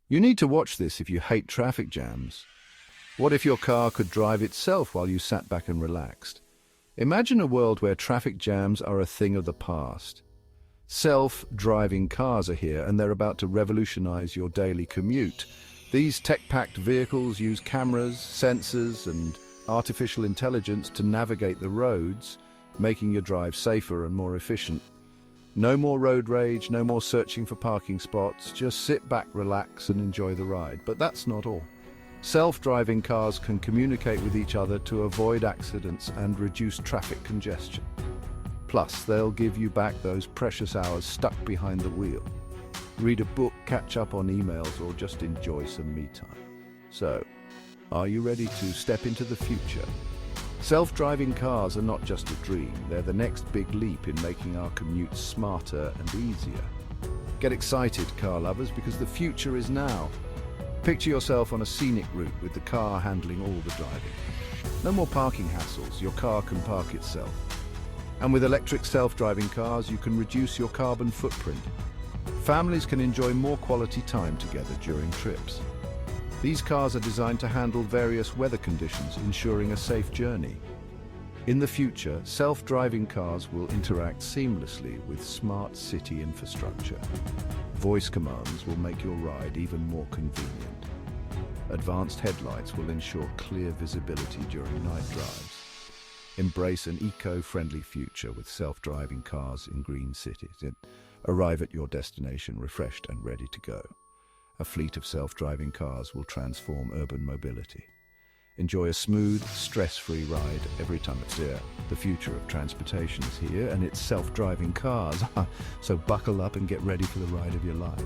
You need to watch this if you hate traffic jams. What if your car could drive itself while you sat back and relaxed? Imagine a world where traffic jams are a thing of the past. Self-driving cars are here, and they're about to revolutionize your daily commute. These tech-packed vehicles use cameras, sensors, and artificial intelligence to navigate the roads, making your drive safer and more efficient. No more road rage, no more searching for parking spots. Just sit back, relax, and enjoy the ride. But that's not all. Self-driving cars can communicate with each other to avoid accidents and reduce traffic congestion. Plus, they'll give you back those precious hours stuck behind the wheel. Read a book, catch up on emails, or just enjoy some me time. So, are you ready to step into the future? Self-driving cars are not just a dream, they're the next big leap in making our commutes smarter and easier. Get excited, car lovers, because the future is now. Picture yourself on a scenic route with the car handling all the driving. No more parking hassles, your car can park itself. And with electric self-driving cars, you can reduce your carbon footprint. Families can enjoy more quality time together during trips. These cars are designed to handle various weather conditions, ensuring a safe journey. In the future, self-driving cars will interact seamlessly with smart city infrastructure. Voice commands will make your ride even more convenient. Advanced headlights will ensure clear visibility during night drives. Embrace an eco-friendly future with self-driving cars in green cities. Arrive at your destination refreshed and ready to go. A fleet of self-driving cars will transform urban mobility. Enjoy a smooth, stress-free ride every time it's here. The future of transportation is here, and it's self-driving cars. So buckle up and get ready for the ride of your life.